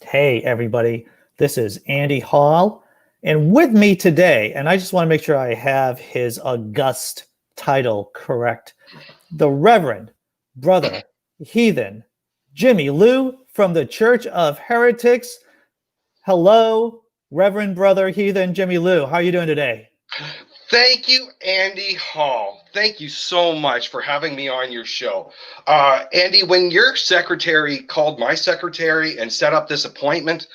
Hey, everybody. This is Andy Hall. And with me today, and I just want to make sure I have his august title correct, the Reverend Brother Heathen, Jimmy Lou from the Church of Heretics. Hello, Reverend Brother Heathen, Jimmy Lou. How are you doing today? Thank you, Andy Hall. Thank you so much for having me on your show. Andy, when your secretary called my secretary and set up this appointment,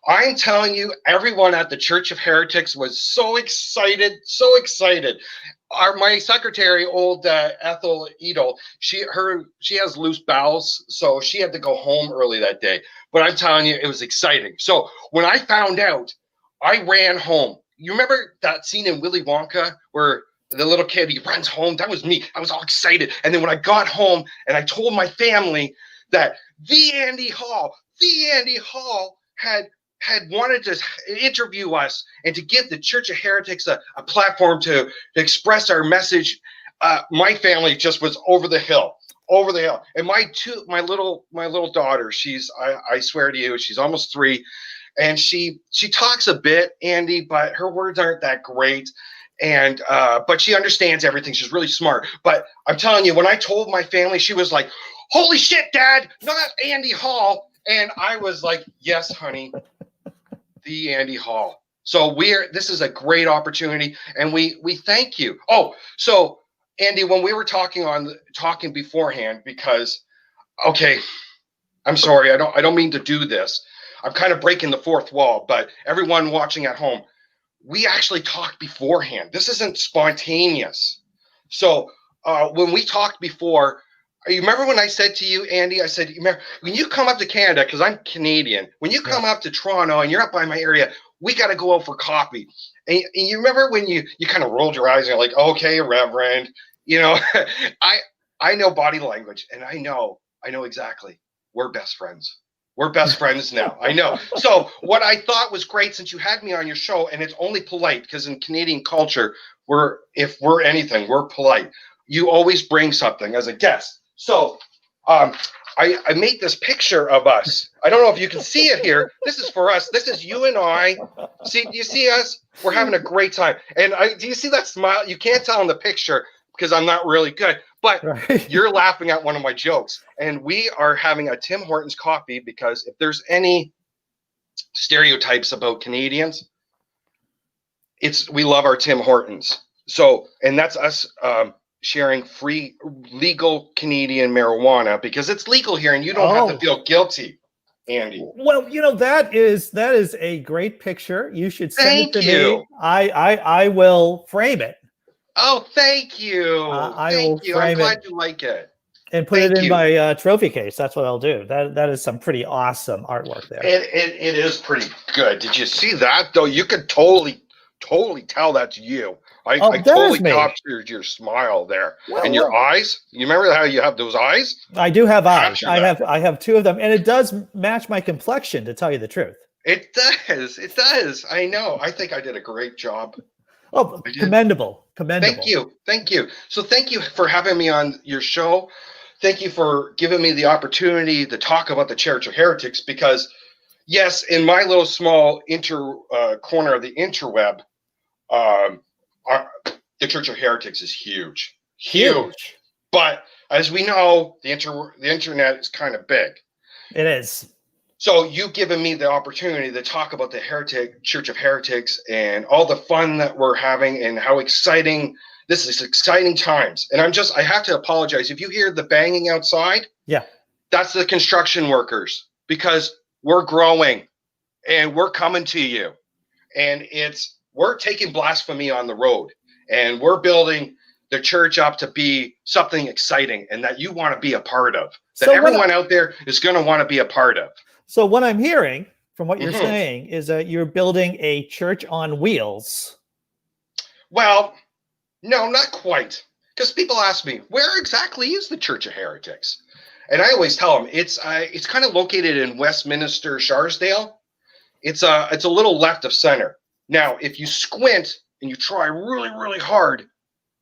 I'm telling you, everyone at the Church of Heretics was so excited, so excited. My secretary, old Ethel Edel, she has loose bowels, so she had to go home early that day. But I'm telling you, it was exciting. So when I found out, I ran home. You remember that scene in Willy Wonka where the little kid, he runs home? That was me. I was all excited. And then when I got home and I told my family that the Andy Hall had wanted to interview us and to give the Church of Heretics a platform to express our message, my family just was over the hill. And my little daughter, I swear to you, she's almost 3. And she talks a bit, Andy, but her words aren't that great. And but she understands everything. She's really smart. But I'm telling you, when I told my family, she was like, "Holy shit, Dad, not Andy Hall." And I was like, "Yes, honey, the Andy Hall." So this is a great opportunity, and we thank you. Oh, so Andy, when we were talking beforehand, because okay, I'm sorry, I don't mean to do this. I'm kind of breaking the fourth wall, but everyone watching at home, we actually talked beforehand. This isn't spontaneous. So when we talked before, you remember when I said to you, Andy, I said, remember, when you come up to Canada, because I'm Canadian, when you come up to Toronto and you're up by my area, we got to go out for coffee. And you remember when you kind of rolled your eyes and you're like, okay, Reverend, I know body language, and I know exactly. We're best friends. We're best friends now. I know. So what I thought was great, since you had me on your show, and it's only polite because in Canadian culture, if we're anything, we're polite. You always bring something as a guest. So I made this picture of us. I don't know if you can see it here. This is for us. This is you and I. See, do you see us? We're having a great time. And do you see that smile? You can't tell in the picture because I'm not really good. But you're laughing at one of my jokes. And we are having a Tim Hortons coffee because if there's any stereotypes about Canadians, we love our Tim Hortons. So, and that's us sharing free legal Canadian marijuana because it's legal here and you don't have to feel guilty, Andy. Well, that is a great picture. You should send it to me. I will frame it. Oh, thank you. Thank you. I'm glad you like it. And put it in my trophy case. That's what I'll do. That is some pretty awesome artwork there. It is pretty good. Did you see that, though? You could totally tell that's you. I totally captured your smile there. And your eyes. You remember how you have those eyes? I do have eyes. I have 2 of them. And it does match my complexion, to tell you the truth. It does. It does. I know. I think I did a great job. Oh, commendable. Thank you. So thank you for having me on your show. Thank you for giving me the opportunity to talk about the Church of Heretics because, yes, in my little small corner of the interweb, the Church of Heretics is huge. But as we know, the internet is kind of big. It is. So you've given me the opportunity to talk about the Church of Heretics and all the fun that we're having and how exciting this is. Exciting times. And I have to apologize. If you hear the banging outside, that's the construction workers because we're growing and we're coming to you. And we're taking blasphemy on the road and we're building the church up to be something exciting and that you want to be a part of, that everyone out there is going to want to be a part of. So what I'm hearing from what you're saying is that you're building a church on wheels. Well, no, not quite. Because people ask me, where exactly is the Church of Heretics? And I always tell them it's kind of located in Westminster, Scarsdale. It's a little left of center. Now, if you squint and you try really, really hard,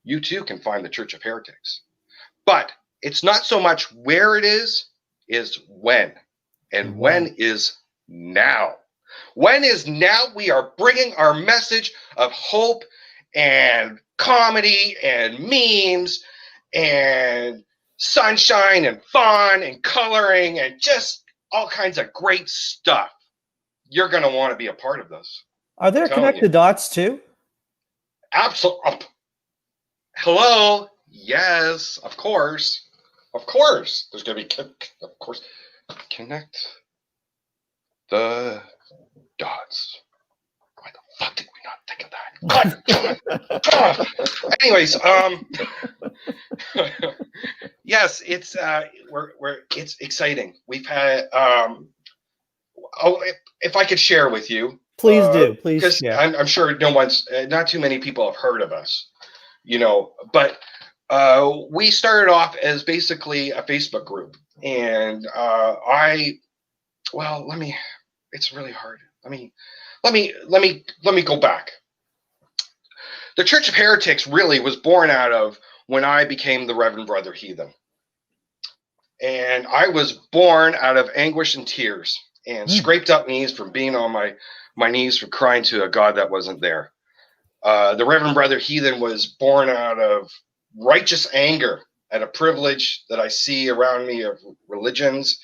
you too can find the Church of Heretics. But it's not so much where it is when. And when is now? When is now? We are bringing our message of hope and comedy and memes and sunshine and fun and coloring and just all kinds of great stuff. You're going to want to be a part of this. Are there connected dots too? Absolutely. Hello. Yes, of course. Of course. There's going to be, of course, connect the dots. Why the fuck did we not think of that? Anyways, yes, it's it's exciting. We've had if I could share with you, please do, please, because I'm sure not too many people have heard of us, but we started off as basically a Facebook group, and it's really hard. Let me go back. The Church of Heretics really was born out of when I became the Reverend Brother Heathen. And I was born out of anguish and tears and scraped up knees from being on my knees from crying to a God that wasn't there. The Reverend Brother Heathen was born out of righteous anger at a privilege that I see around me of religions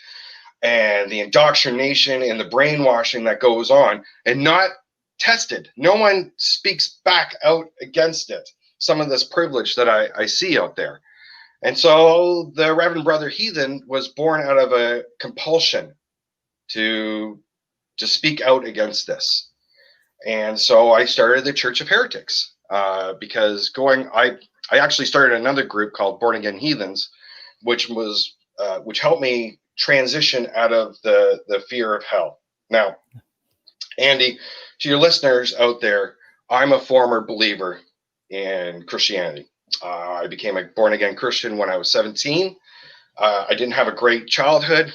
and the indoctrination and the brainwashing that goes on, and not tested. No one speaks back out against it. Some of this privilege that I see out there. And so the Reverend Brother Heathen was born out of a compulsion to speak out against this. And so I started the Church of Heretics because I actually started another group called Born Again Heathens, which helped me transition out of the fear of hell. Now, Andy, to your listeners out there, I'm a former believer in Christianity. I became a born-again Christian when I was 17. I didn't have a great childhood,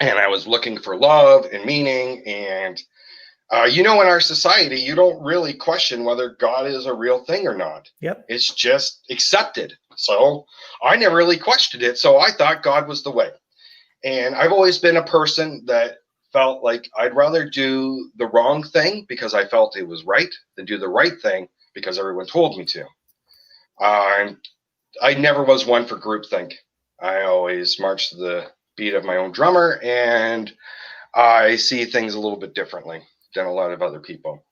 and I was looking for love and meaning. And, in our society, you don't really question whether God is a real thing or not. Yep. It's just accepted. So I never really questioned it, so I thought God was the way. And I've always been a person that felt like I'd rather do the wrong thing because I felt it was right than do the right thing because everyone told me to. I never was one for groupthink. I always marched to the beat of my own drummer, and I see things a little bit differently than a lot of other people.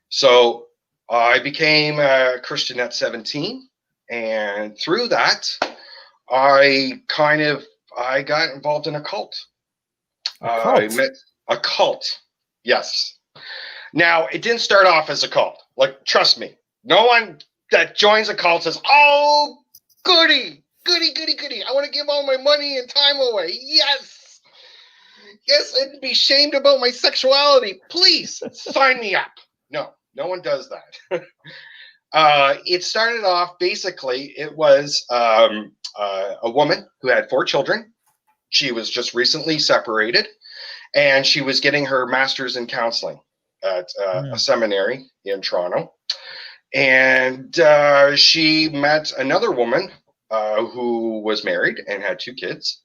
So I became a Christian at 17, and through that, I got involved in a cult. I met a cult. Yes. Now, it didn't start off as a cult. Like, trust me, no one that joins a cult says, "Oh, goody. I want to give all my money and time away. Yes, and be shamed about my sexuality. Please sign me up." No one does that. It started off, basically, it was a woman who had 4 children. She was just recently separated, and she was getting her master's in counseling at a seminary in Toronto. And she met another woman who was married and had 2 kids,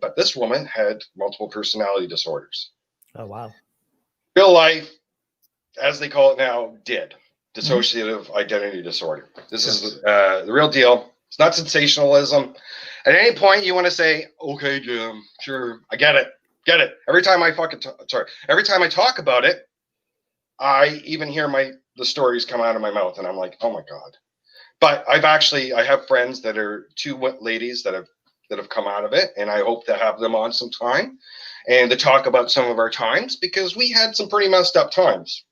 but this woman had multiple personality disorders. Oh, wow. Real life, as they call it now, dissociative identity disorder. This is the real deal. It's not sensationalism. At any point, you want to say, "Okay, Jim, sure, I get it. Every time I talk about it, I even hear the stories come out of my mouth, and I'm like, oh my God." But I have friends that are 2 ladies that have come out of it, and I hope to have them on sometime and to talk about some of our times, because we had some pretty messed up times.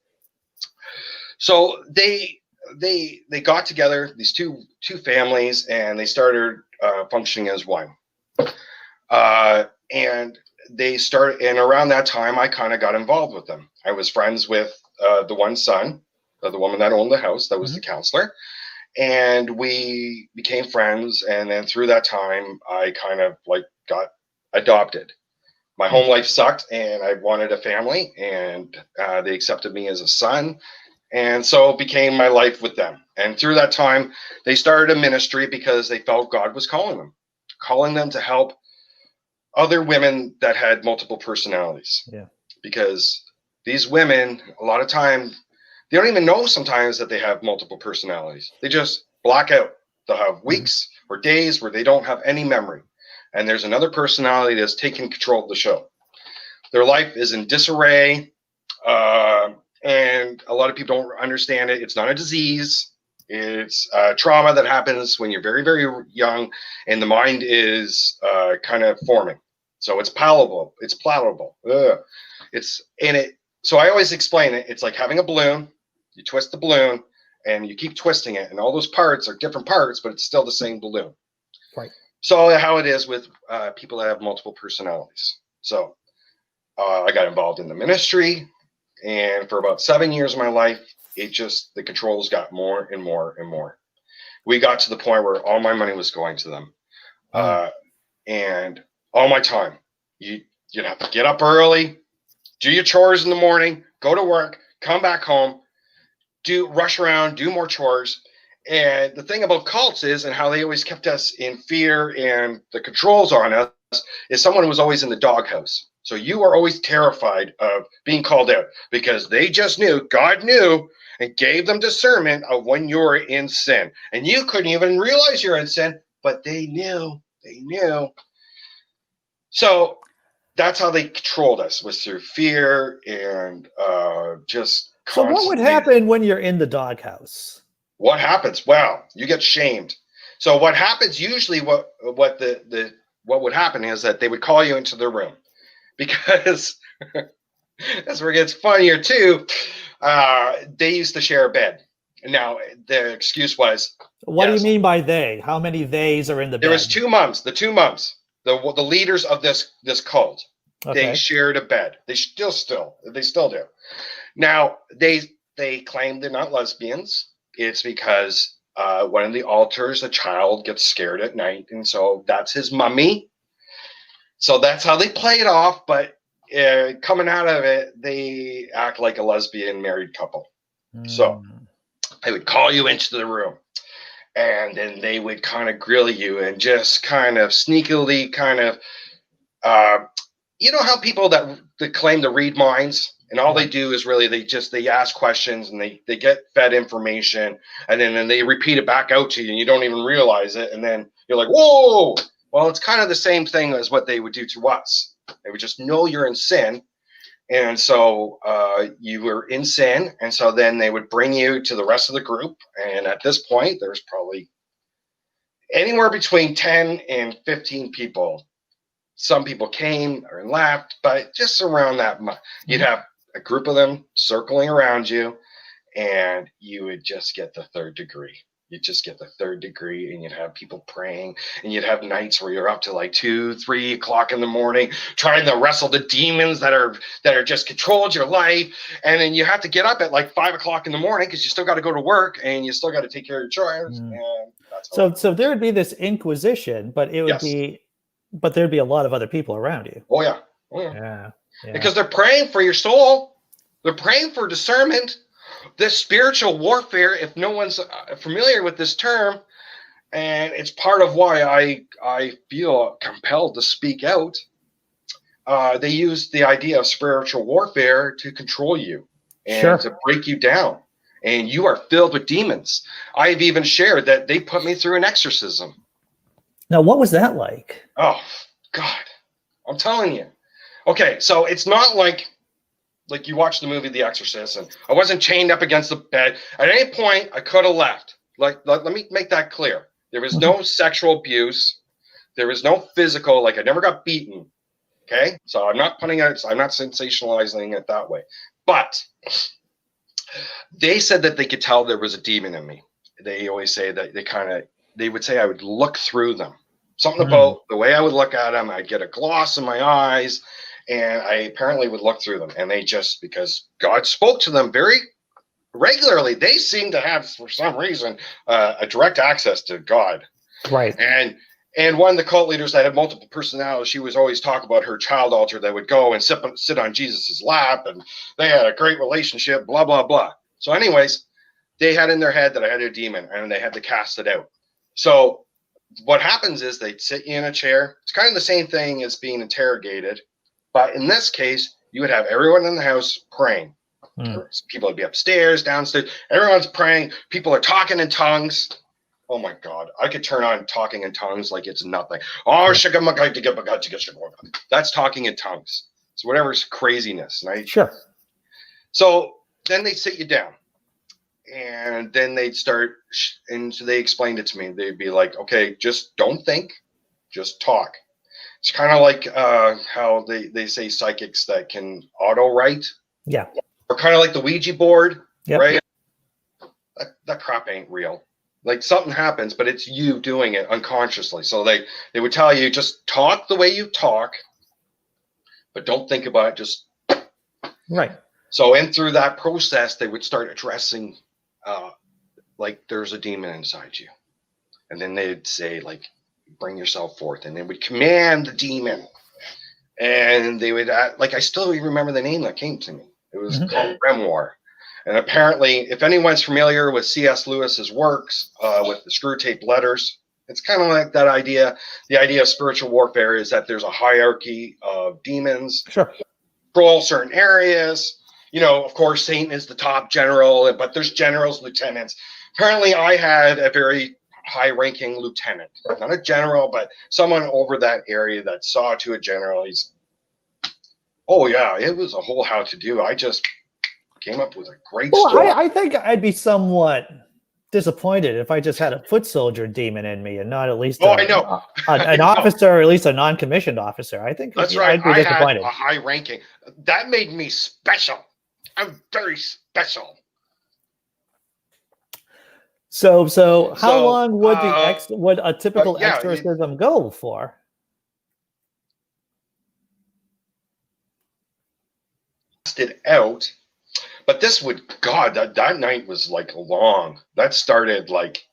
So they got together, these two families, and they started functioning as one. And they started, and around that time, I kind of got involved with them. I was friends with the one son of the woman that owned the house, that was the counselor, and we became friends. And then through that time, I kind of got adopted. My home life sucked, and I wanted a family, and they accepted me as a son. And so it became my life with them. And through that time, they started a ministry because they felt God was calling them to help other women that had multiple personalities. Yeah. because these women, a lot of time, they don't even know sometimes that they have multiple personalities. They just block out. They'll have weeks or days where they don't have any memory. And there's another personality that's taking control of the show. Their life is in disarray. And a lot of people don't understand it. It's not a disease. It's trauma that happens when you're very, very young and the mind is kind of forming. So it's palatable. It's palatable. It's in it. So I always explain it. It's like having a balloon. You twist the balloon and you keep twisting it. And all those parts are different parts, but it's still the same balloon. Right. So how it is with people that have multiple personalities. So I got involved in the ministry. And for about 7 years of my life, the controls got more and more and more. We got to the point where all my money was going to them. And all my time. You'd have to get up early, do your chores in the morning, go to work, come back home, rush around, do more chores. And the thing about cults is, and how they always kept us in fear and the controls on us, is someone was always in the doghouse. So you are always terrified of being called out because they just knew, God knew, and gave them discernment of when you were in sin. And you couldn't even realize you're in sin, but they knew. So that's how they controlled us, was through fear and just So what would happen when you're in the doghouse? What happens? Well, you get shamed. So what happens usually, what would happen is that they would call you into their room, because that's where it gets funnier too. They used to share a bed. Now the excuse was, what do you mean by they? How many theys are in the bed? There was two mums, the the leaders of this cult. Okay. They shared a bed. They still do. Now they claim they're not lesbians. It's because one of the altars, a child gets scared at night, and so that's his mummy. So that's how they play it off. But coming out of it, they act like a lesbian married couple. So they would call you into the room, and then they would kind of grill you and just kind of sneakily you know how people that claim to read minds, and all they do is really they ask questions and they get fed information, and then they repeat it back out to you and you don't even realize it, and then you're like, whoa. Well, it's kind of the same thing as what they would do to us. They would just know you're in sin. And so you were in sin. And so then they would bring you to the rest of the group. And at this point, there's probably anywhere between 10 and 15 people. Some people came or left, but just around that much. You'd have a group of them circling around you, and you would just get the third degree. You'd just get the third degree, and you'd have people praying, and you'd have nights where you're up to like 2, 3 o'clock in the morning trying to wrestle the demons that are just controlled your life. And then you have to get up at like 5 o'clock in the morning because you still got to go to work and you still got to take care of your chores. And that's so there would be this inquisition, but it would but there'd be a lot of other people around you. Oh yeah. Because they're praying for your soul. They're praying for discernment. This spiritual warfare, if no one's familiar with this term, and it's part of why I feel compelled to speak out, they use the idea of spiritual warfare to control you and to break you down. And you are filled with demons. I've even shared that they put me through an exorcism. Now, what was that like? Oh, God. I'm telling you. Okay, so it's not like you watch the movie The Exorcist, and I wasn't chained up against the bed. At any point, I could have left. Let me make that clear. There was no sexual abuse. There was no physical, I never got beaten. Okay? So I'm not sensationalizing it that way. But they said that they could tell there was a demon in me. They always say that they would say I would look through them. Something about the way I would look at them, I'd get a gloss in my eyes, and I apparently would look through them. And they just, because God spoke to them very regularly, they seem to have, for some reason, a direct access to God. Right. And one of the cult leaders that had multiple personalities, she was always talk about her child altar that would go and sit on Jesus's lap, and they had a great relationship, blah, blah, blah. So anyways, they had in their head that I had a demon, and they had to cast it out. So what happens is they sit you in a chair. It's kind of the same thing as being interrogated, but in this case, you would have everyone in the house praying. People would be upstairs, downstairs. Everyone's praying. People are talking in tongues. Oh my God. I could turn on talking in tongues like it's nothing. Oh, that's talking in tongues. So whatever's craziness. Right? Sure. So then they sit you down. And then they'd start, and so they explained it to me. They'd be like, okay, just don't think, just talk. It's kind of like how they say psychics that can auto-write. Yeah. Or kind of like the Ouija board, yep. right? That crap ain't real. Like something happens, but it's you doing it unconsciously. So they would tell you, just talk the way you talk, but don't think about it, just... Right. So in through that process, they would start addressing like there's a demon inside you. And then they'd say, like, bring yourself forth. And they would command the demon. And they would, like, I still remember the name that came to me. It was called Grimoire. And apparently, if anyone's familiar with C.S. Lewis's works with the screw tape letters, it's kind of like that idea. The idea of spiritual warfare is that there's a hierarchy of demons. Sure. Control certain areas. You know, of course, Satan is the top general, but there's generals, lieutenants. Apparently, I had a very high-ranking lieutenant, not a general, but someone over that area that saw to a general. Oh yeah, it was a whole how-to-do. I just came up with a great story. I think I'd be somewhat disappointed if I just had a foot soldier demon in me and not at least an officer, or at least a non-commissioned officer. I think that's right. I'd be disappointed. I had a high-ranking. That made me special. I'm very special. So how long would would a typical exorcism go for? It out, but this would that night was like long. That started like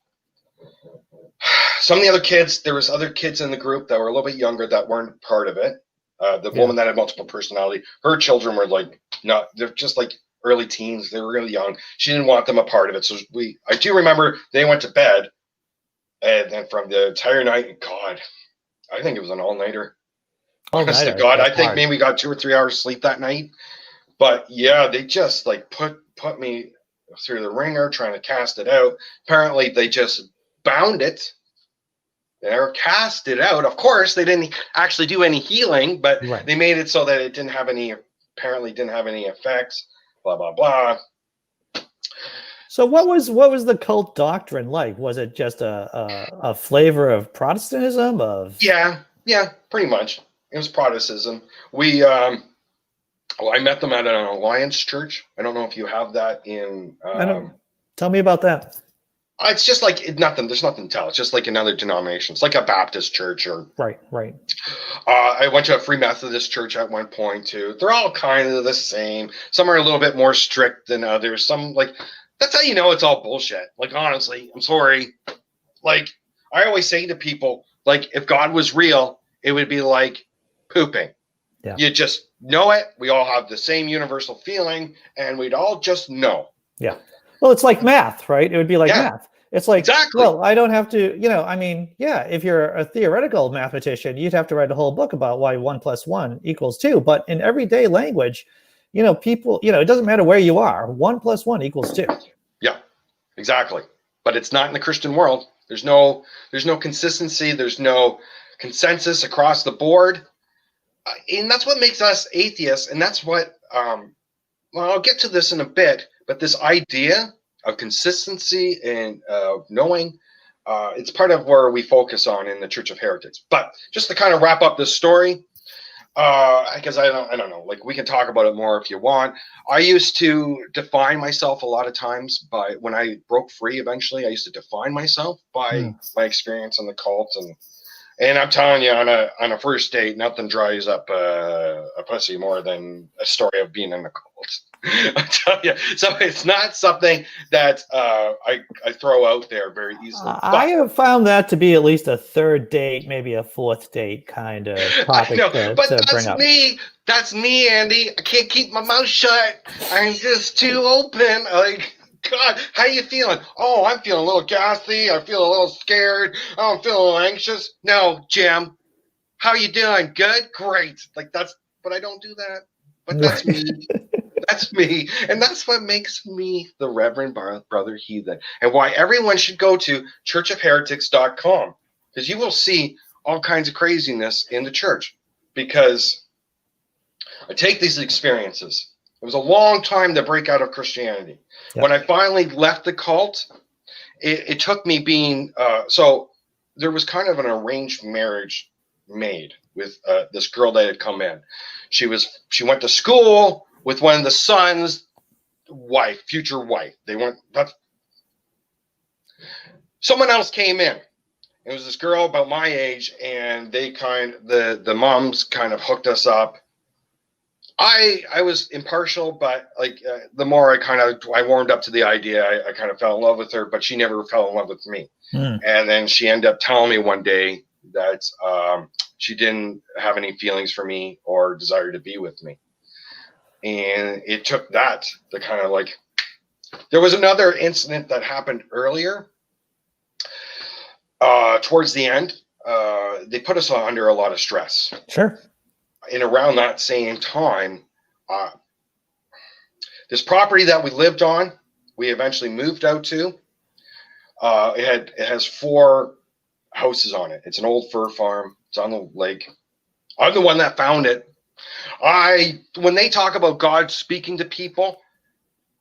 some of the other kids. There was other kids in the group that were a little bit younger that weren't part of it. The woman that had multiple personality, her children were like they're just like early teens. They were really young. She didn't want them a part of it. So I do remember they went to bed, and then from the entire night, God, I think it was an all-nighter. Honest to God, I think maybe we got 2 or 3 hours sleep that night. But yeah, they just like put me through the ringer trying to cast it out. Apparently, they just bound it. They never cast it out. Of course, they didn't actually do any healing, but they made it so that it didn't have any effects. Blah blah blah. So what was the cult doctrine like? Was it just a flavor of Protestantism? Yeah, pretty much. It was Protestantism. I met them at an Alliance church. I don't know if you have that in. Tell me about that. It's just like nothing. There's nothing to tell. It's just like another denomination. It's like a Baptist church or. Right. I went to a Free Methodist church at one point too. They're all kind of the same. Some are a little bit more strict than others. Some that's how you know it's all bullshit. Like honestly, I'm sorry. Like I always say to people, like if God was real, it would be like pooping. Yeah. You just know it. We all have the same universal feeling, and we'd all just know. Yeah. Well, it's like math, right? It would be like math. It's like, exactly. Well, I don't have to, if you're a theoretical mathematician, you'd have to write a whole book about why 1 + 1 = 2. But in everyday language, people, it doesn't matter where you are. 1 + 1 = 2. Yeah, exactly. But it's not in the Christian world. There's no consistency. There's no consensus across the board. And that's what makes us atheists. And that's what, I'll get to this in a bit, but this idea of consistency and knowing, it's part of where we focus on in the Church of Heretics. But just to kind of wrap up this story, because I don't know, like we can talk about it more if you want. I used to define myself a lot of times by, when I broke free eventually, I used to define myself by my experience in the cult. And I'm telling you, on a first date, nothing dries up a pussy more than a story of being in the cult. I tell you, so it's not something that I throw out there very easily. I have found that to be at least a third date, maybe a fourth date kind of topic. But that's me. That's me, Andy. I can't keep my mouth shut. I'm just too open. Like, God, how you feeling? Oh, I'm feeling a little gassy. I feel a little scared. I'm feeling a little anxious. No, Jim. How you doing? Good? Great. Like but I don't do that. but that's me. That's me. And that's what makes me the Reverend Brother Heathen. And why everyone should go to churchofheretics.com, because you will see all kinds of craziness in the church. Because I take these experiences. It was a long time to break out of Christianity. Yep. When I finally left the cult, it took me being so there was kind of an arranged marriage made with this girl that had come in. She went to school with one of the son's future wife. They weren't. Someone else came in. It was this girl about my age, and the moms kind of hooked us up. I was impartial, but the more I warmed up to the idea, I kind of fell in love with her, but she never fell in love with me. And then she ended up telling me one day that she didn't have any feelings for me or desire to be with me. And it took that to kind of there was another incident that happened earlier. Towards the end, they put us under a lot of stress. Sure. And around that same time, this property that we lived on, we eventually moved out to. It has 4 houses on it. It's an old fur farm. It's on the lake. I'm the one that found it. When they talk about God speaking to people,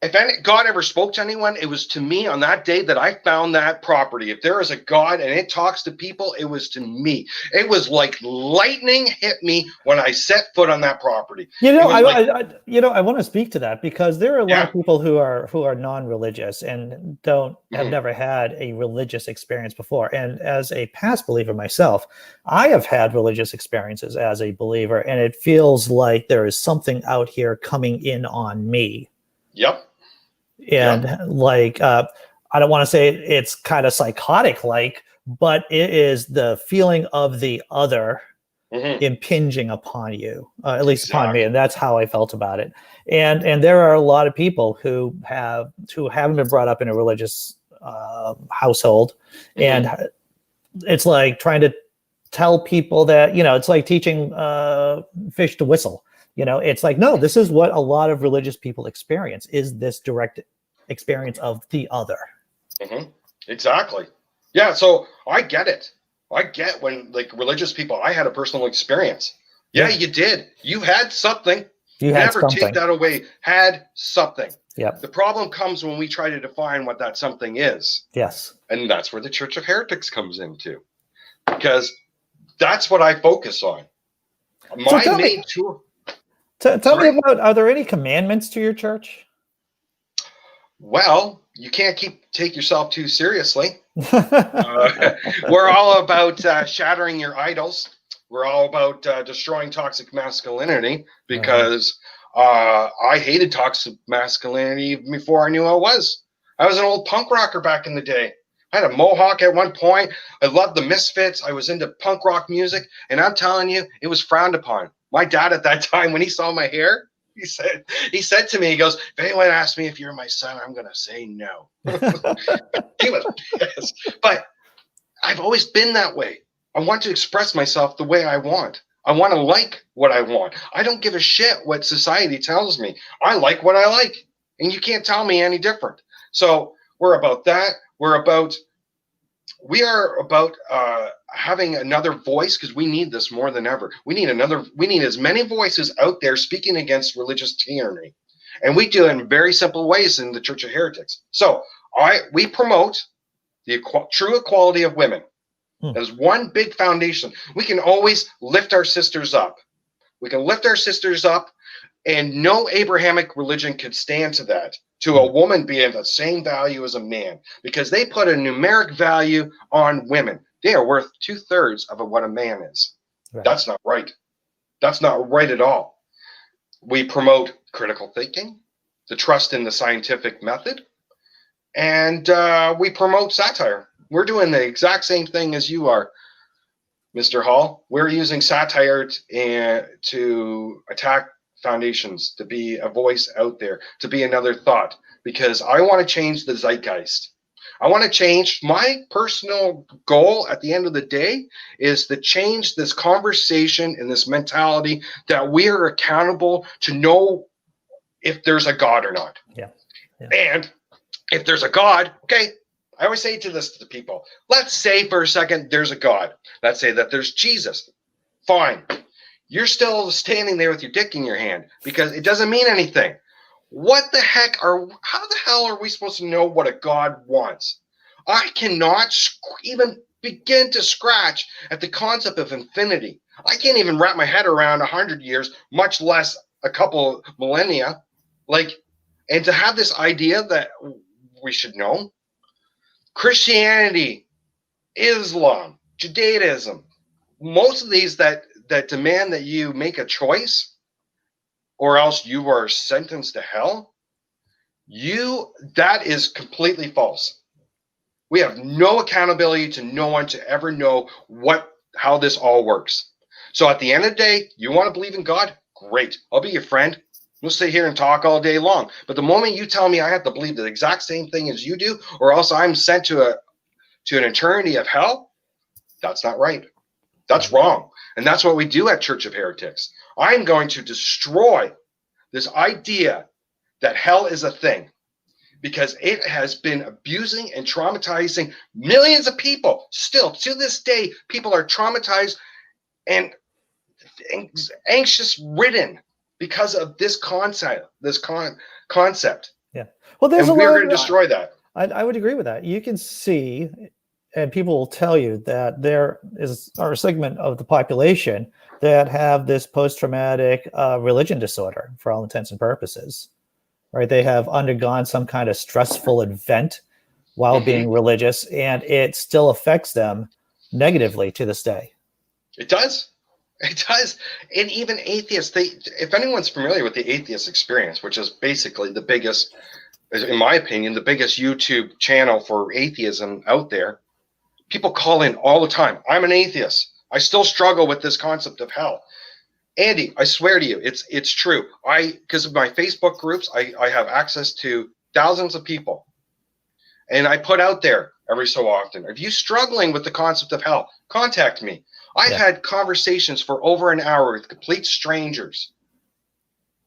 if God ever spoke to anyone, it was to me on that day that I found that property. If there is a God and it talks to people, it was to me. It was like lightning hit me when I set foot on that property. I want to speak to that, because there are a lot of people who are non-religious and have never had a religious experience before. And as a past believer myself, I have had religious experiences as a believer, and it feels like there is something out here coming in on me. Yep. And I don't want to say it's kind of psychotic but it is the feeling of the other impinging upon you, at least upon me. And that's how I felt about it. And there are a lot of people who haven't been brought up in a religious household. And it's like trying to tell people that, it's like teaching fish to whistle. It's like, no, this is what a lot of religious people experience, is this direct experience of the other. Exactly. Yeah. So I get it. I get when religious people, I had a personal experience. Yeah, you did. You had something. You never take that away. Had something. Yeah. The problem comes when we try to define what that something is. Yes. And that's where the Church of Heretics comes into, because that's what I focus on. My main tour. Tell me about, are there any commandments to your church? Well, you can't take yourself too seriously. We're all about shattering your idols. We're all about destroying toxic masculinity, because I hated toxic masculinity before I knew I was. I was an old punk rocker back in the day. I had a mohawk at one point. I loved the Misfits. I was into punk rock music. And I'm telling you, it was frowned upon. My dad at that time, when he saw my hair, he said to me, he goes, "If anyone asks me if you're my son, I'm going to say no." He was pissed. But I've always been that way. I want to express myself the way I want. I want to like what I want. I don't give a shit what society tells me. I like what I like. And you can't tell me any different. So we're about that. We are about having another voice, because we need this more than ever. We need as many voices out there speaking against religious tyranny. And we do it in very simple ways in the Church of Heretics. So we promote the true equality of women. As one big foundation. We can always lift our sisters up. And no Abrahamic religion could stand to that, to a woman being the same value as a man, because they put a numeric value on women. They are worth 2/3 of what a man is. Right. That's not right. That's not right at all. We promote critical thinking, the trust in the scientific method, and we promote satire. We're doing the exact same thing as you are, Mr. Hall. We're using satire to attack foundations, to be a voice out there, to be another thought, because I want to change the zeitgeist. I want to change. My personal goal at the end of the day is to change this conversation and this mentality that we are accountable to know if there's a God or not. Yeah. And if there's a God, okay, I always say to people, let's say for a second there's a God. Let's say that there's Jesus. Fine. You're still standing there with your dick in your hand because it doesn't mean anything. How the hell are we supposed to know what a God wants? I cannot even begin to scratch at the concept of infinity. I can't even wrap my head around 100 years, much less a couple millennia. And to have this idea that we should know Christianity, Islam, Judaism, most of these that demand that you make a choice or else you are sentenced to hell, that is completely false. We have no accountability to no one to ever know how this all works. So at the end of the day, you want to believe in God? Great. I'll be your friend. We'll sit here and talk all day long. But the moment you tell me I have to believe the exact same thing as you do, or else I'm sent to an eternity of hell, that's not right. That's wrong. And that's what we do at Church of Heretics. I'm going to destroy this idea that hell is a thing because it has been abusing and traumatizing millions of people. Still, to this day, people are traumatized and anxious-ridden because of this concept. Yeah. Well, and we're going to destroy that. I would agree with that. You can see, and people will tell you that there are a segment of the population that have this post-traumatic religion disorder for all intents and purposes, right? They have undergone some kind of stressful event while being religious, and it still affects them negatively to this day. It does. It does. And even atheists, if anyone's familiar with the atheist experience, which is basically the biggest, in my opinion, the biggest YouTube channel for atheism out there, people call in all the time. I'm an atheist. I still struggle with this concept of hell. Andy, I swear to you, it's true. Because of my Facebook groups, I have access to thousands of people. And I put out there every so often, if you're struggling with the concept of hell, contact me. I've had conversations for over an hour with complete strangers.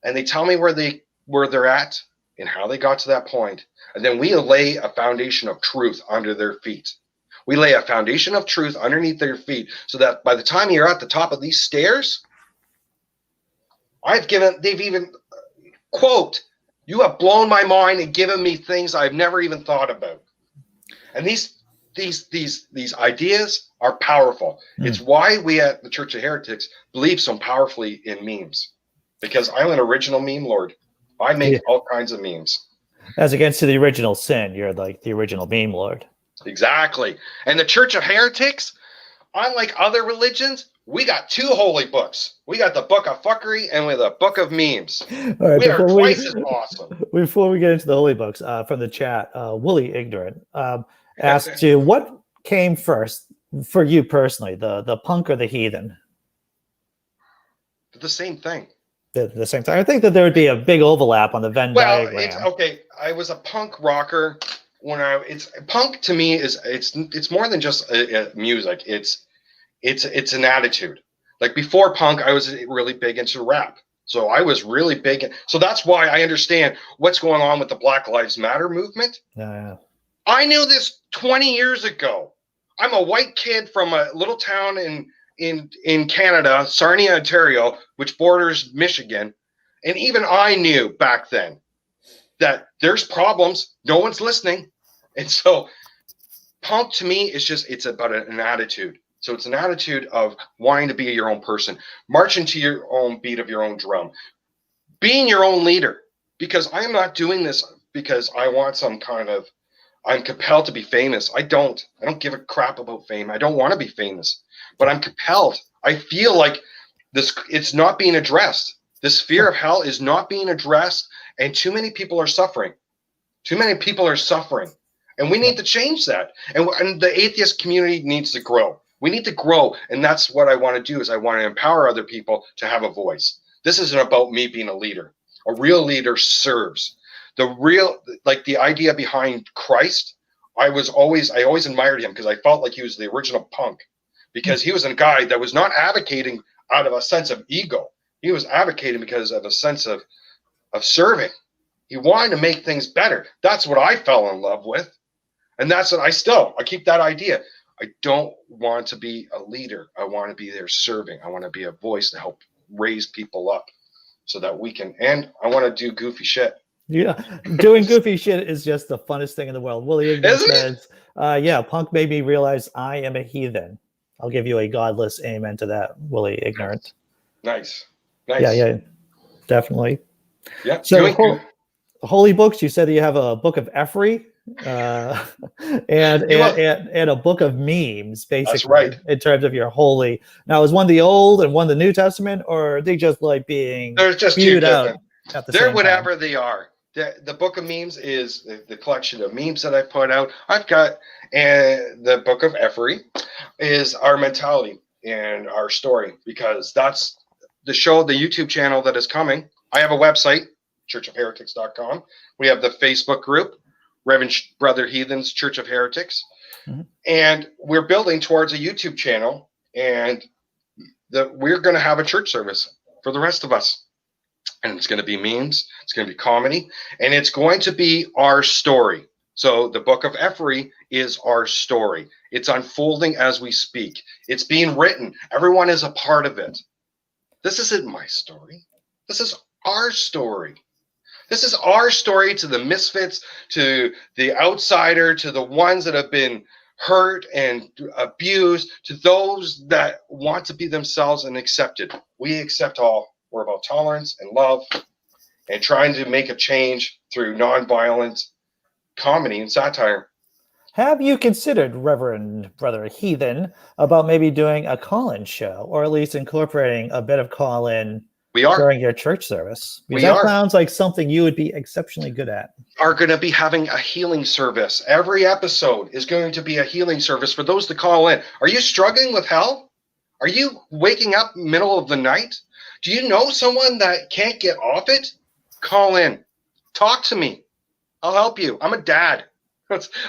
And they tell me where they're at and how they got to that point. And then we lay a foundation of truth under their feet. We lay a foundation of truth underneath their feet so that by the time you're at the top of these stairs, they've even, quote, you have blown my mind and given me things I've never even thought about. And these ideas are powerful. It's why we at the Church of Heretics believe so powerfully in memes. Because I'm an original meme lord. I make all kinds of memes. As against to the original sin, you're like the original meme lord. Exactly. And the Church of Heretics, unlike other religions, we got two holy books. We got the book of fuckery and with a book of memes. All right, we are twice as awesome. Before we get into the holy books, from the chat, Willie Ignorant asked you, what came first for you personally, the punk or the heathen? The same thing. The same thing. I think that there would be a big overlap on the Venn diagram. Okay. I was a punk rocker punk to me it's more than just music. It's an attitude. Like before punk, I was really big into rap. So I was really big. So that's why I understand what's going on with the Black Lives Matter movement. Yeah. I knew this 20 years ago. I'm a white kid from a little town in Canada, Sarnia, Ontario, which borders Michigan. And even I knew back then that there's problems. No one's listening. And so punk to me is it's about an attitude. So it's an attitude of wanting to be your own person, marching to your own beat of your own drum, being your own leader. Because I am not doing this because I want I'm compelled to be famous. I don't give a crap about fame. I don't want to be famous, but I'm compelled. I feel like it's not being addressed. This fear of hell is not being addressed, and too many people are suffering. And we need to change that. And the atheist community needs to grow. We need to grow, and that's what I want to do. Is I want to empower other people to have a voice. This isn't about me being a leader. A real leader serves. The idea behind Christ, I always admired him because I felt like he was the original punk, because he was a guy that was not advocating out of a sense of ego. He was advocating because of a sense of serving. He wanted to make things better. That's what I fell in love with. And that's what I keep that idea. I don't want to be a leader. I want to be there serving. I want to be a voice to help raise people up so that we can, and I want to do goofy shit. Yeah, doing goofy shit is just the funnest thing in the world. Willie Ignorant says, yeah, punk made me realize I am a heathen. I'll give you a godless amen to that, Willie Ignorant. Nice. Yeah, definitely. Yeah. So holy books, you said that you have a book of Ephraim and a book of memes, basically. That's right. In terms of your holy. Now, is one the Old and one the New Testament, or are they just like being They're just spewed out at the same They're whatever time? they are. The book of memes is the collection of memes that I put out. I've got, and the book of Ephraim is our mentality and our story, because that's the show, the YouTube channel that is coming. I have a website, churchofheretics.com. We have the Facebook group, Reverend Brother Heathen's Church of Heretics. Mm-hmm. And we're building towards a YouTube channel, and we're going to have a church service for the rest of us. And it's going to be memes, it's going to be comedy, and it's going to be our story. So the book of Ephraim is our story. It's unfolding as we speak. It's being written. Everyone is a part of it. This isn't my story. This is our story. This is our story to the misfits, to the outsider, to the ones that have been hurt and abused, to those that want to be themselves and accepted. We accept all. We're about tolerance and love and trying to make a change through nonviolent comedy and satire. Have you considered, Reverend Brother Heathen, about maybe doing a call-in show, or at least incorporating a bit of call-in during your church service? Because that sounds like something you would be exceptionally good at. Are going to be having a healing service. Every episode is going to be a healing service for those to call in. Are you struggling with hell? Are you waking up middle of the night? Do you know someone that can't get off it? Call in. Talk to me. I'll help you. I'm a dad.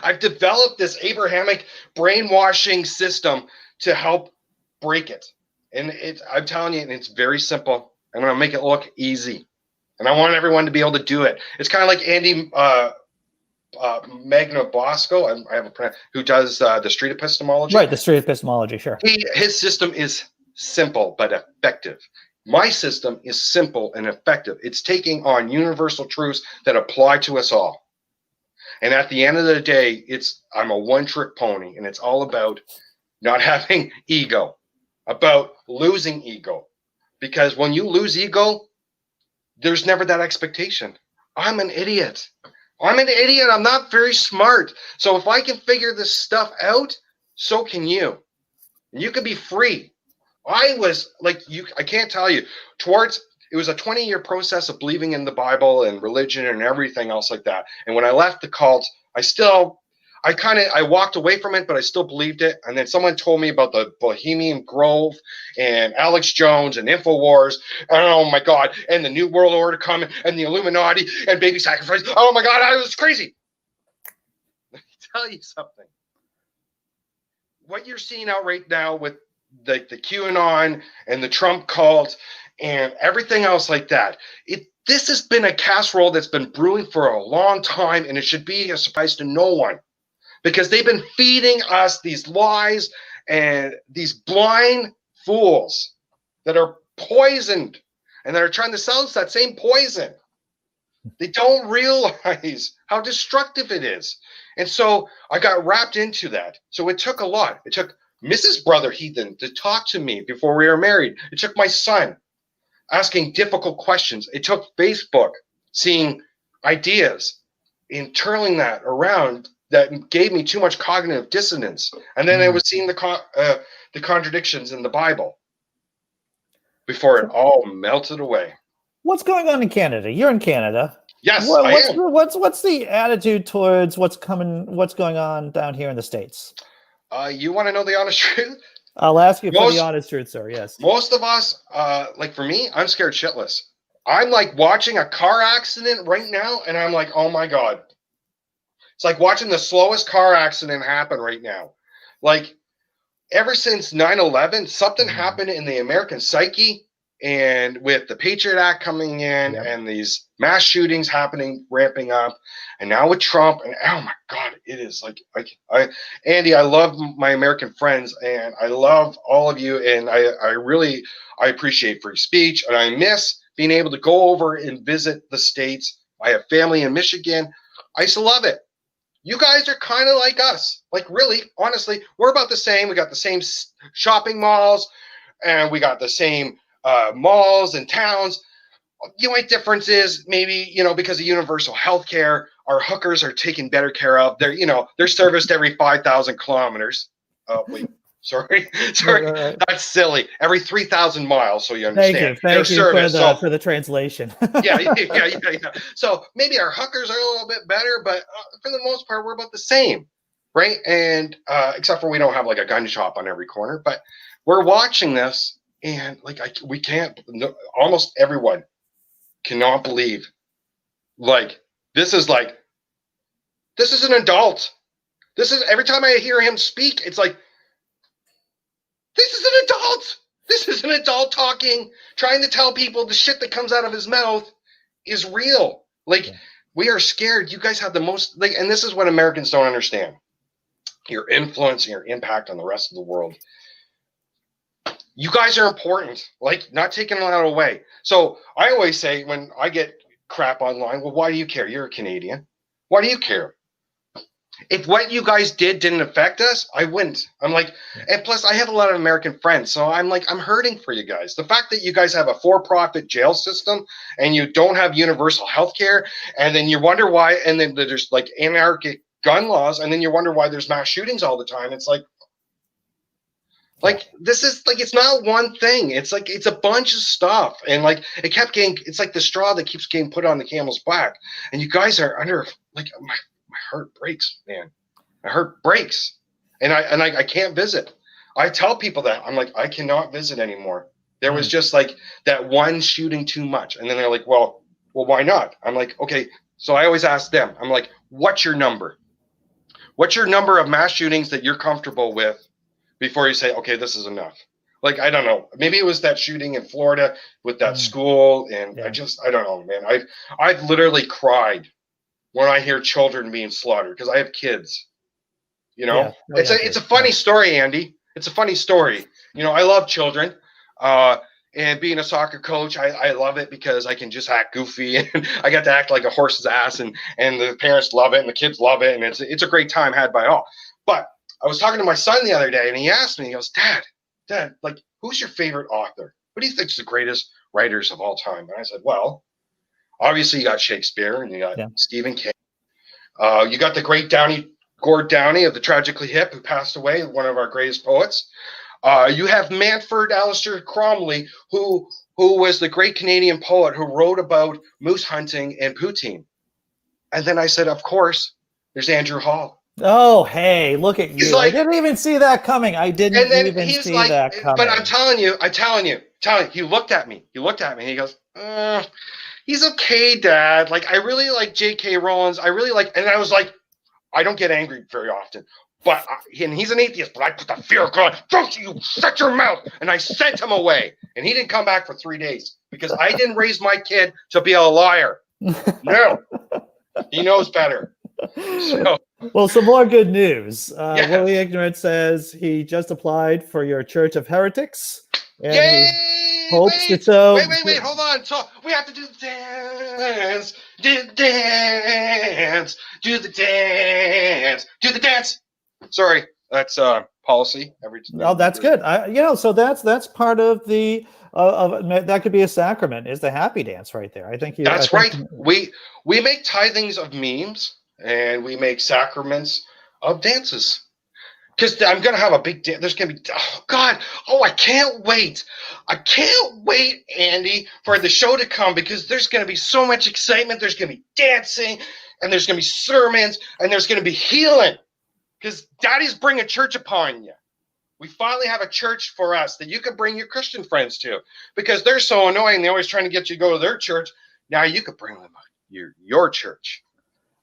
I've developed this Abrahamic brainwashing system to help break it. And I'm telling you, it's very simple. I'm going to make it look easy. And I want everyone to be able to do it. It's kind of like Andy Magna Bosco, I have a friend who does the street epistemology. Right, the street epistemology, sure. His system is simple but effective. My system is simple and effective. It's taking on universal truths that apply to us all. And at the end of the day, I'm a one-trick pony, and it's all about not having ego, about losing ego. Because when you lose ego, there's never that expectation. I'm an idiot. I'm not very smart. So if I can figure this stuff out, so can you. And you can be free. I was like, I can't tell you, it was a 20-year process of believing in the Bible and religion and everything else like that. And when I left the cult, I walked away from it, but I still believed it. And then someone told me about the Bohemian Grove and Alex Jones and InfoWars. And oh my God. And the New World Order coming and the Illuminati and baby sacrifice. Oh my God, I was crazy. Let me tell you something. What you're seeing out right now with the QAnon and the Trump cult and everything else like that, this has been a casserole that's been brewing for a long time, and it should be a surprise to no one, because they've been feeding us these lies and these blind fools that are poisoned and that are trying to sell us that same poison. They don't realize how destructive it is. And so I got wrapped into that. So it took a lot. It took Mrs. Brother Heathen to talk to me before we were married. It took my son asking difficult questions. It took Facebook seeing ideas and turning that around that gave me too much cognitive dissonance. And then I was seeing the contradictions in the Bible before it all melted away. What's going on in Canada? You're in Canada. Yes, I am. What's the attitude towards what's going on down here in the States? You want to know the honest truth? I'll ask you for the honest truth, sir. Yes. Most of us, like for me, I'm scared shitless. I'm like watching a car accident right now, and I'm like, oh my God. It's like watching the slowest car accident happen right now. Like ever since 9/11, something happened in the American psyche, and with the Patriot Act coming in and these mass shootings happening, ramping up, and now with Trump, and oh my God, it is like Andy, I love my American friends, and I love all of you, and I really appreciate free speech, and I miss being able to go over and visit the States. I have family in Michigan. I used to love it. You guys are kind of like us. Like, really, honestly, we're about the same. We got the same shopping malls, and we got the same malls and towns. The only difference is maybe, because of universal health care, our hookers are taken better care of. They're serviced every 5,000 kilometers. Oh, wait. Sorry. That's silly. Every 3,000 miles, so you understand. Thank you for the translation. Yeah. So maybe our hookers are a little bit better, but for the most part, we're about the same, right? And except for we don't have like a gun shop on every corner, but we're watching this, and we can't. Almost everyone cannot believe, this is an adult. This is every time I hear him speak, it's like, this is an adult. This is an adult talking, trying to tell people the shit that comes out of his mouth is real. We are scared. You guys have the most, and this is what Americans don't understand. Your influence and your impact on the rest of the world. You guys are important, not taking that away. So I always say when I get crap online, well, why do you care? You're a Canadian. Why do you care? If what you guys didn't affect us, I wouldn't. I'm like, and plus I have a lot of American friends. So I'm hurting for you guys. The fact that you guys have a for-profit jail system and you don't have universal health care, and then you wonder why, and then there's anarchic gun laws, and then you wonder why there's mass shootings all the time. It's this is it's not one thing. It's it's a bunch of stuff. And it kept getting, it's like the straw that keeps getting put on the camel's back. And you guys are under, my heart breaks, man. My heart breaks. And I can't visit. I tell people that. I'm I cannot visit anymore. There was just that one shooting too much. And then they're like, well, why not? I'm okay. So I always ask them, I'm what's your number? What's your number of mass shootings that you're comfortable with before you say, okay, this is enough? I don't know. Maybe it was that shooting in Florida with that school. And I don't know, man. I've literally cried when I hear children being slaughtered because I have kids. It's a funny story, Andy. It's a funny story. I love children. And being a soccer coach, I love it because I can just act goofy, and I get to act like a horse's ass, and the parents love it and the kids love it, and it's a great time had by all. But I was talking to my son the other day, and he asked me, he goes, Dad, who's your favorite author? What do you think's the greatest writers of all time? And I said, well, obviously you got Shakespeare and you got Stephen King. You got the great Gord Downie of the Tragically Hip, who passed away, one of our greatest poets. You have Manfred Alistair Cromley, who was the great Canadian poet who wrote about moose hunting and poutine. And then I said, of course, there's Andrew Hall. Oh, hey, look at you. I didn't even see that coming. I didn't even see that coming. But I'm telling you, he looked at me. And he goes, he's okay, Dad. I really like J.K. Rowling. And I was I don't get angry very often. But and he's an atheist, but I put the fear of God. Don't you shut your mouth. And I sent him away. And he didn't come back for 3 days because I didn't raise my kid to be a liar. No. He knows better. So. Well, some more good news. Willie Ignorant says he just applied for your Church of Heretics. And Yay! Hopes to so. Wait, hold on. So we have to do the dance. Do the dance. Do the dance. Do the dance. Sorry, that's policy. Oh, that's good. So that's part of the that could be a sacrament, is the happy dance right there. I think that's right. We make tithings of memes, and we make sacraments of dances. Because I'm going to have a big dance. There's going to be, oh, God. Oh, I can't wait. I can't wait, Andy, for the show to come, because there's going to be so much excitement. There's going to be dancing, and there's going to be sermons, and there's going to be healing. Because Daddy's bringing a church upon you. We finally have a church for us that you can bring your Christian friends to, because they're so annoying. They're always trying to get you to go to their church. Now you could bring them to your church.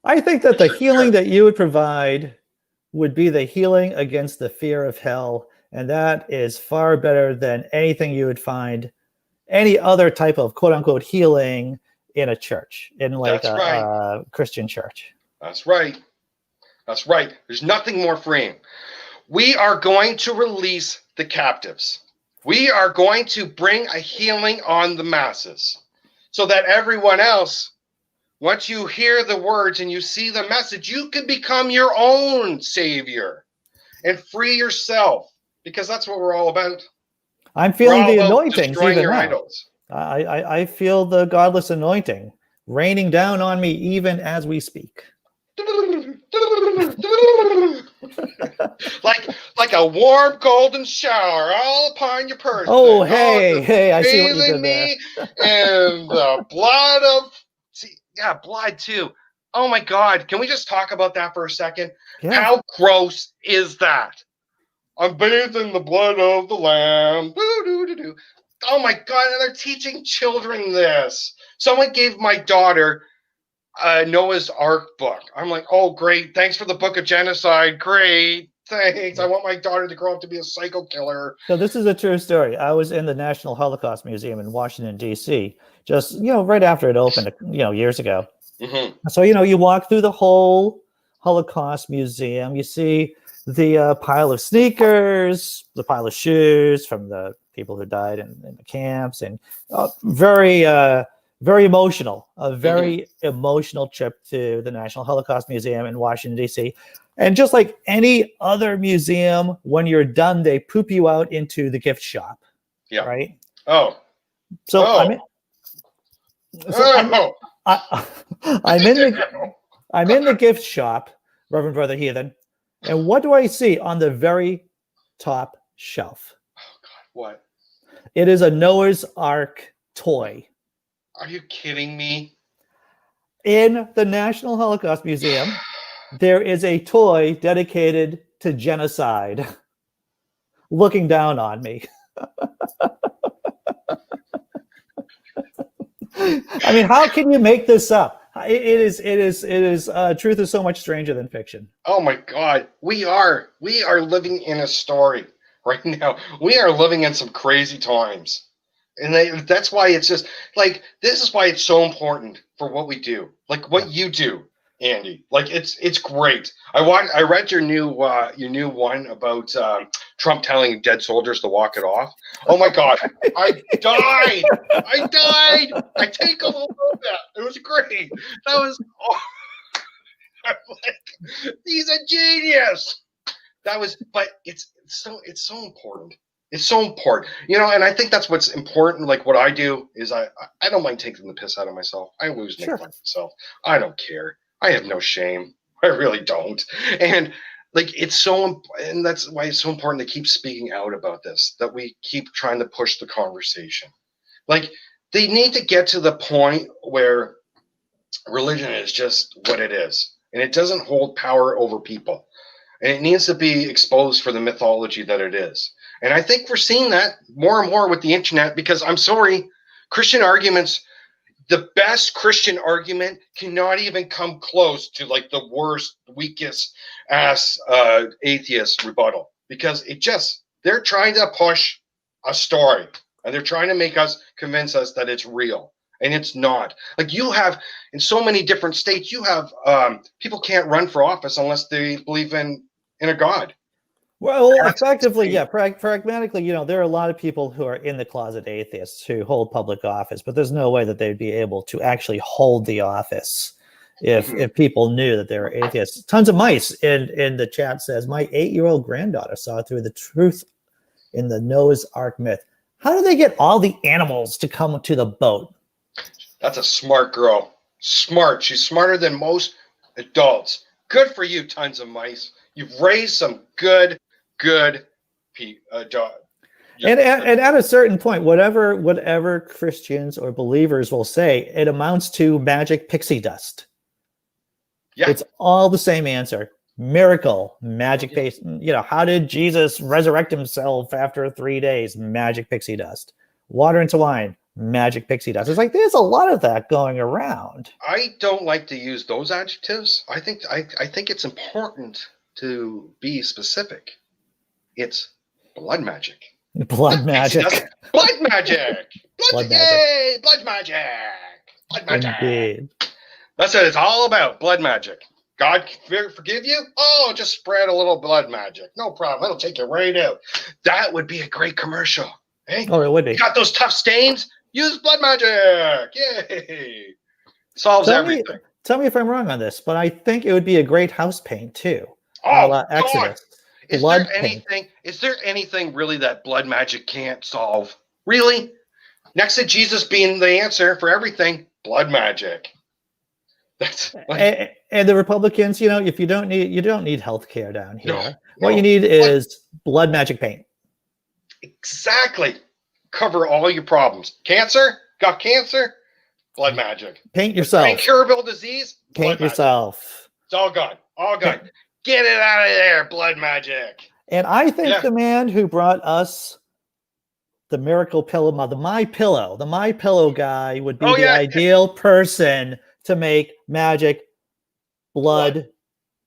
I think that the Sure, healing sure. that you would provide would be the healing against the fear of hell. And that is far better than anything you would find any other type of quote unquote healing in a church, in like That's right. a Christian church. That's right. That's right. There's nothing more freeing. We are going to release the captives. We are going to bring a healing on the masses so that everyone else, once you hear the words and you see the message, you can become your own savior and free yourself, because that's what we're all about. I'm We're feeling all the about anointings destroying even your now. idols. I feel the godless anointing raining down on me even as we speak. like a warm golden shower all upon your person. Oh, hey, I see what you Bathing did there. me in the blood of, blood too. Oh my God. Can we just talk about that for a second? Yeah. How gross is that? I'm bathed in the blood of the lamb. Oh my God. And they're teaching children this. Someone gave my daughter Noah's Ark book. I'm like, oh, great. Thanks for the book of genocide. Great. Thanks. I want my daughter to grow up to be a psycho killer. So this is a true story. I was in the National Holocaust Museum in Washington, D.C., just, right after it opened, years ago. Mm-hmm. So, you walk through the whole Holocaust Museum. You see the pile of sneakers, the pile of shoes from the people who died in the camps, and very emotional, a very emotional trip to the National Holocaust Museum in Washington, D.C. And just like any other museum, when you're done, they poop you out into the gift shop. Yeah. Right. Oh. So I'm in the gift shop, Reverend Brother Heathen, and what do I see on the very top shelf? Oh God, what? It is a Noah's Ark toy. Are you kidding me? In the National Holocaust Museum, there is a toy dedicated to genocide looking down on me. I mean, how can you make this up? It is truth is so much stranger than fiction. Oh my God. We are living in a story right now. We are living in some crazy times. And that's why it's just like, this is why it's so important for what we do, like what you do, Andy. Like it's great. I read your new one about Trump telling dead soldiers to walk it off. Oh my God, I died. I take a whole of that. It was great. That was. Oh, I'm like, he's a genius. That was, but it's so important. It's so important, and I think that's what's important. Like what I do is I don't mind taking the piss out of myself. I always make fun of myself. I don't care. I have no shame. I really don't. And like, and that's why it's so important to keep speaking out about this, that we keep trying to push the conversation. Like, they need to get to the point where religion is just what it is, and it doesn't hold power over people. And it needs to be exposed for the mythology that it is. And I think we're seeing that more and more with the internet, because I'm sorry, Christian arguments, the best Christian argument cannot even come close to like the worst, weakest ass atheist rebuttal, because they're trying to push a story, and they're trying to convince us that it's real. And it's not. Like, you have, in so many different states, you have people can't run for office unless they believe in a God. Well, effectively, yeah, pragmatically, there are a lot of people who are in the closet atheists who hold public office, but there's no way that they'd be able to actually hold the office if people knew that they were atheists. Tons of mice in the chat says, my 8-year-old granddaughter saw through the truth in the Noah's Ark myth. How do they get all the animals to come to the boat? That's a smart girl. Smart. She's smarter than most adults. Good for you, tons of mice. You've raised some good dog. And at a certain point, whatever Christians or believers will say, it amounts to magic pixie dust. Yeah. It's all the same answer. Miracle, magic paste. How did Jesus resurrect himself after 3 days? Magic pixie dust. Water into wine. magic pixie dust. It's like there's a lot of that going around. I don't like to use those adjectives. I think it's important to be specific. It's blood magic. Blood magic. Blood magic. Blood magic. Yay! Blood magic. Blood magic. Indeed. That's what it's all about. Blood magic. God forgive you? Oh, just spread a little blood magic. No problem. It'll take you right out. That would be a great commercial. Hey? Oh, it would be. You got those tough stains? Use blood magic. Yay. Solves everything. Tell me if I'm wrong on this, but I think it would be a great house paint too. Oh, Exodus. Is there anything really that blood magic can't solve? Really? Next to Jesus being the answer for everything, blood magic. That's like, and the Republicans, if you don't need health care down here. What No. you need is blood magic paint. Exactly. Cover all your problems. Cancer? Got cancer? Blood magic. Paint yourself. Incurable disease? Paint yourself. It's all gone. All gone. Get it out of there, blood magic. And I think the man who brought us the miracle pillow, the My Pillow guy would be the ideal person to make magic blood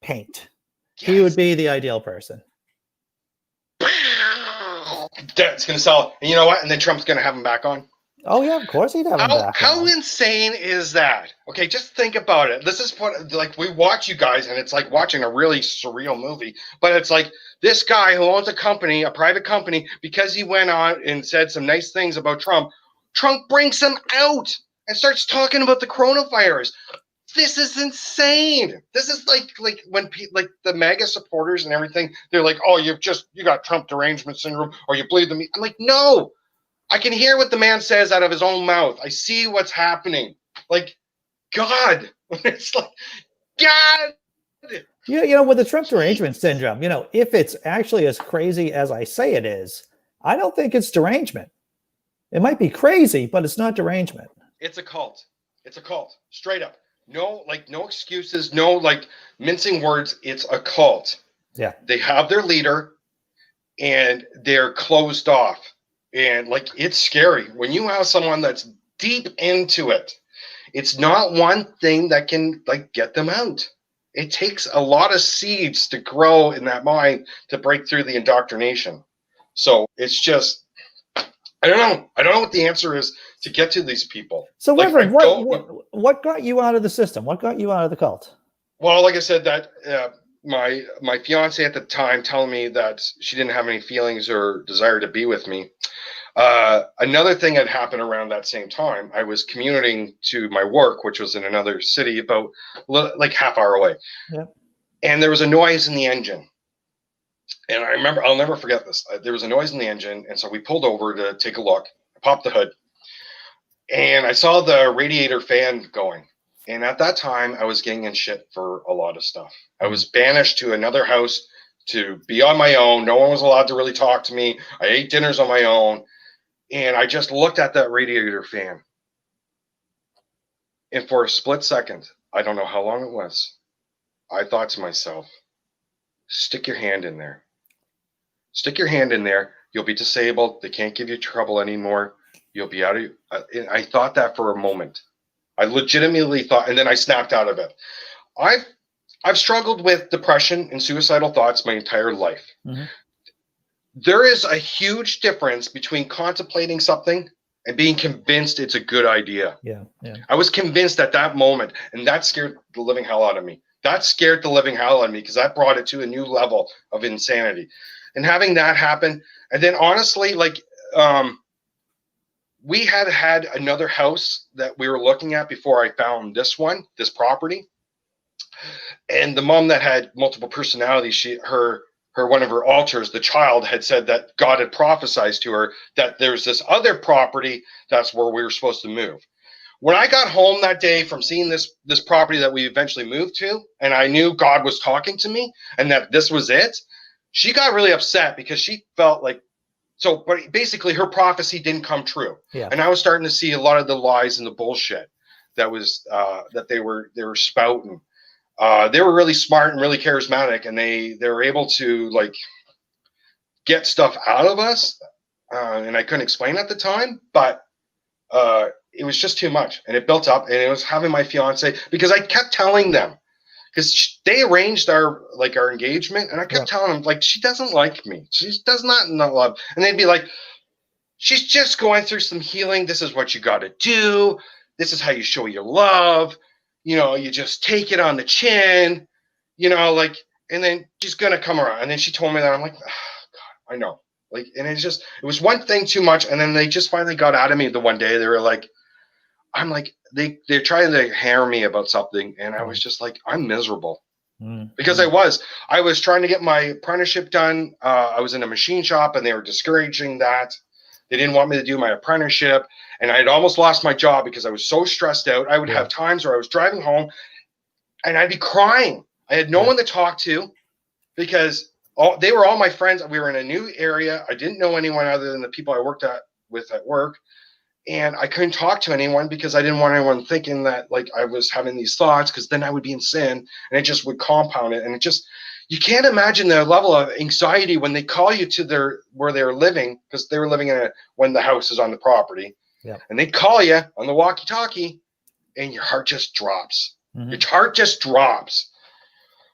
paint. Yes. He would be the ideal person. That's going to sell. And you know what? And then Trump's going to have him back on. Oh, yeah, of course he'd have him back on. How insane is that? Okay, just think about it. This is what, like, we watch you guys, and it's like watching a really surreal movie. But it's like this guy who owns a company, a private company, because he went on and said some nice things about Trump, Trump brings him out and starts talking about the coronavirus. This is insane. This is like when the MAGA supporters and everything, they're like, oh, you got Trump derangement syndrome, or you believe me. I'm like, no. I can hear what the man says out of his own mouth. I see what's happening. Like, God. It's like, God. With the Trump derangement syndrome, if it's actually as crazy as I say it is, I don't think it's derangement. It might be crazy, but it's not derangement. It's a cult. It's a cult. Straight up. No excuses. No, mincing words. It's a cult. Yeah. They have their leader, and they're closed off. And it's scary when you have someone that's deep into it. It's not one thing that can get them out. It takes a lot of seeds to grow in that mind to break through the indoctrination. So it's just, I don't know what the answer is to get to these people. So Reverend, what got you out of the system? What got you out of the cult? Well, like I said, that my fiance at the time telling me that she didn't have any feelings or desire to be with me. Another thing had happened around that same time. I was commuting to my work, which was in another city about half hour away. Yeah. And there was a noise in the engine. And I remember, I'll never forget this. There was a noise in the engine. And so we pulled over to take a look. I popped the hood. And I saw the radiator fan going. And at that time, I was getting in shit for a lot of stuff. I was banished to another house to be on my own. No one was allowed to really talk to me. I ate dinners on my own. And I just looked at that radiator fan. And for a split second, I don't know how long it was, I thought to myself, stick your hand in there. Stick your hand in there. You'll be disabled. They can't give you trouble anymore. You'll be out of. I thought that for a moment. I legitimately thought, and then I snapped out of it. I've struggled with depression and suicidal thoughts my entire life. Mm-hmm. There is a huge difference between contemplating something and being convinced it's a good idea. Yeah. I was convinced at that moment, and that scared the living hell out of me. That scared the living hell out of me because that brought it to a new level of insanity. And having that happen, and then honestly, we had another house that we were looking at before I found this property. And the mom that had multiple personalities, her one of her altars, the child had said that God had prophesied to her that there's this other property that's where we were supposed to move. When I got home that day from seeing this property that we eventually moved to, and I knew God was talking to me and that this was it, she got really upset because she felt but basically her prophecy didn't come true. Yeah. And I was starting to see a lot of the lies and the bullshit that was that they were spouting. They were really smart and really charismatic, and they were able to get stuff out of us. And I couldn't explain at the time, but it was just too much, and it built up, and it was having my fiance, because I kept telling them, because they arranged our engagement, and I kept telling them, like, she doesn't like me. She does not love. And they'd be like, she's just going through some healing. This is what you got to do. This is how you show your love. You know, you just take it on the chin, you know, like, and then she's going to come around. And then she told me that. I'm like, oh, God, I know. Like, and it was one thing too much. And then they just finally got out of me the one day. They were like, I'm like, they're trying to hammer me about something, and I was just like, I'm miserable, because I was trying to get my apprenticeship done. I was in a machine shop, and they were discouraging that. They didn't want me to do my apprenticeship, and I had almost lost my job because I was so stressed out. I would have times where I was driving home, and I'd be crying. I had no one to talk to, because they were all my friends. We were in a new area. I didn't know anyone other than the people I worked with at work. And I couldn't talk to anyone because I didn't want anyone thinking that, like, I was having these thoughts, because then I would be in sin, and it just would compound it. And it just, you can't imagine the level of anxiety when they call you to where they're living, because they were living when the house is on the property, and they call you on the walkie-talkie, and your heart just drops. Your heart just drops.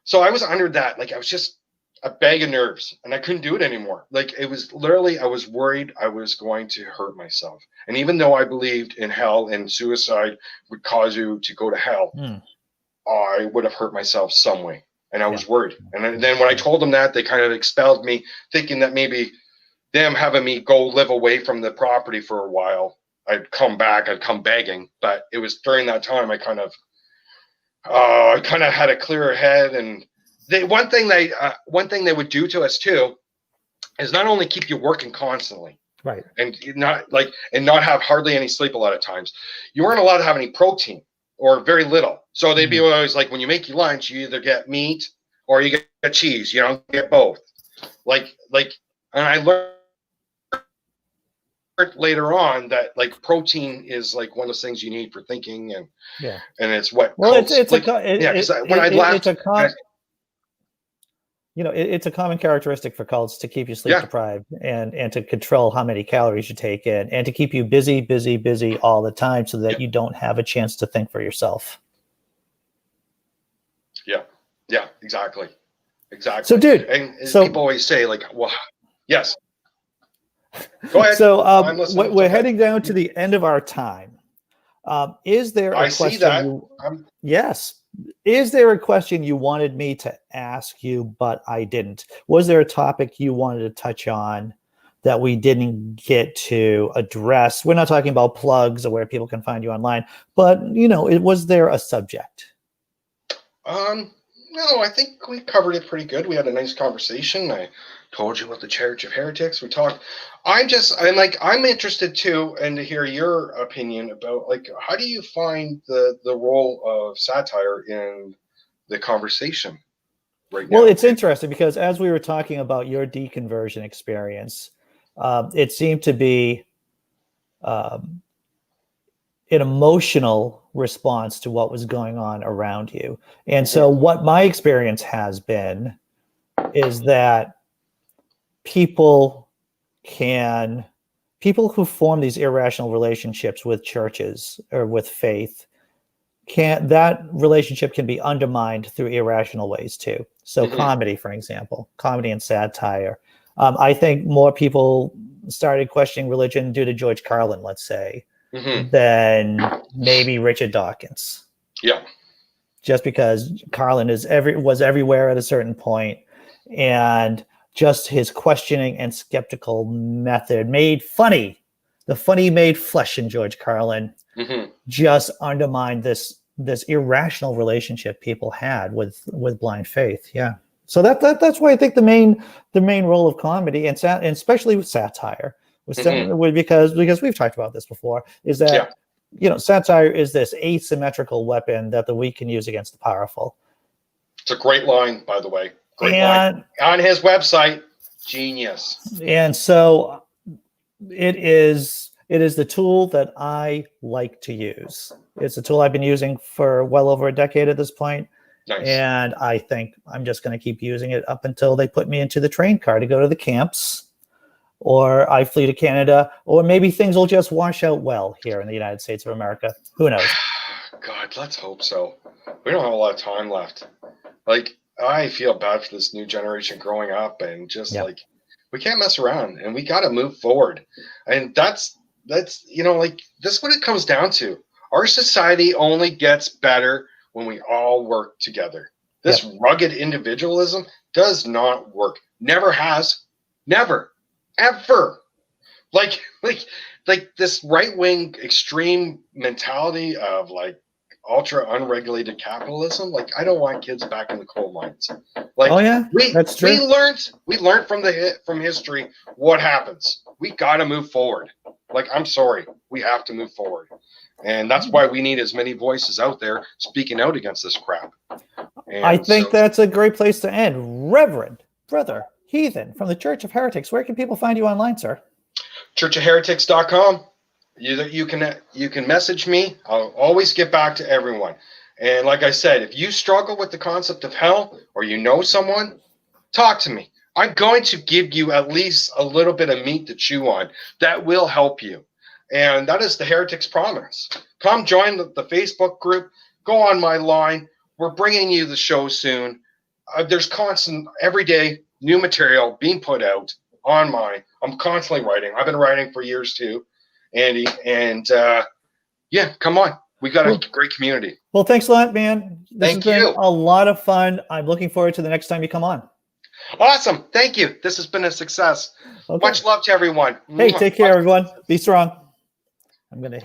So I was under that. Like, I was just a bag of nerves, and I couldn't do it anymore. Like, it was literally, I was worried I was going to hurt myself. And even though I believed in hell and suicide would cause you to go to hell, I would have hurt myself some way. And I was worried. And then when I told them that, they kind of expelled me, thinking that maybe them having me go live away from the property for a while, I'd come back, I'd come begging. But it was during that time I kind of had a clearer head. And one thing they would do to us too is not only keep you working constantly, right, and not have hardly any sleep a lot of times. You weren't allowed to have any protein, or very little. So they'd be always like, when you make your lunch, you either get meat or you get cheese. You don't get both. And I learned later on that, like, protein is like one of those things you need for thinking, and it's what. Well, it's a common characteristic for cults to keep you sleep deprived, and to control how many calories you take in, and to keep you busy all the time, so that you don't have a chance to think for yourself. Yeah, exactly. So, dude, and people always say, like, well, yes. Go ahead. So we're heading down to the end of our time. Is there a question? I see that. Yes. Is there a question you wanted me to ask you, but I didn't? Was there a topic you wanted to touch on that we didn't get to address? We're not talking about plugs or where people can find you online, but, was there a subject? No, I think we covered it pretty good. We had a nice conversation. I told you about the Church of Heretics. We talked. I'm interested too, and to hear your opinion about, like, how do you find the role of satire in the conversation right now? Well, it's interesting, because as we were talking about your deconversion experience, it seemed to be an emotional response to what was going on around you. And so what my experience has been is that people who form these irrational relationships with churches or with faith, that relationship can be undermined through irrational ways too. So comedy, for example, comedy and satire. I think more people started questioning religion due to George Carlin, let's say, than maybe Richard Dawkins. Yeah. Just because Carlin was everywhere at a certain point, and just his questioning and skeptical method made the funny made flesh in George Carlin, just undermined this irrational relationship people had with blind faith. Yeah. So that's why I think the main role of comedy and especially with satire because we've talked about this before, is that satire is this asymmetrical weapon that the weak can use against the powerful. It's a great line, by the way. Great line. On his website, genius. And so it is the tool that I like to use. It's a tool I've been using for well over a decade at this point. Nice. And I think I'm just going to keep using it up until they put me into the train car to go to the camps. or I flee to Canada, or maybe things will just wash out well here in the United States of America. Who knows? God, let's hope so. We don't have a lot of time left. Like, I feel bad for this new generation growing up, and just like, we can't mess around, and we got to move forward. And that's you know, like, this is what it comes down to. Our society only gets better when we all work together. This rugged individualism does not work. Never has. Never. Ever. Like this right-wing extreme mentality of like ultra unregulated capitalism. Like, I don't want kids back in the coal mines. Like, oh yeah, that's true. We learned from history what happens. We got to move forward. Like, I'm sorry, we have to move forward. And that's why we need as many voices out there speaking out against this crap. And I think that's a great place to end. Reverend Brother Heathen from the Church of Heretics. Where can people find you online, sir? churchofheretics.com. You can message me. I'll always get back to everyone. And like I said, if you struggle with the concept of hell, or you know someone, talk to me. I'm going to give you at least a little bit of meat to chew on that will help you. And that is the Heretics Promise. Come join the Facebook group. Go on my line. We're bringing you the show soon. There's constant, every day, new material being put out on mine. I'm constantly writing. I've been writing for years too, Andy. And yeah, come on. We got a great community. Well, thanks a lot, man. This Thank has been you. a lot of fun. I'm looking forward to the next time you come on. Awesome. Thank you. This has been a success. Okay. Much love to everyone. Hey, take care, everyone. Be strong. I'm going to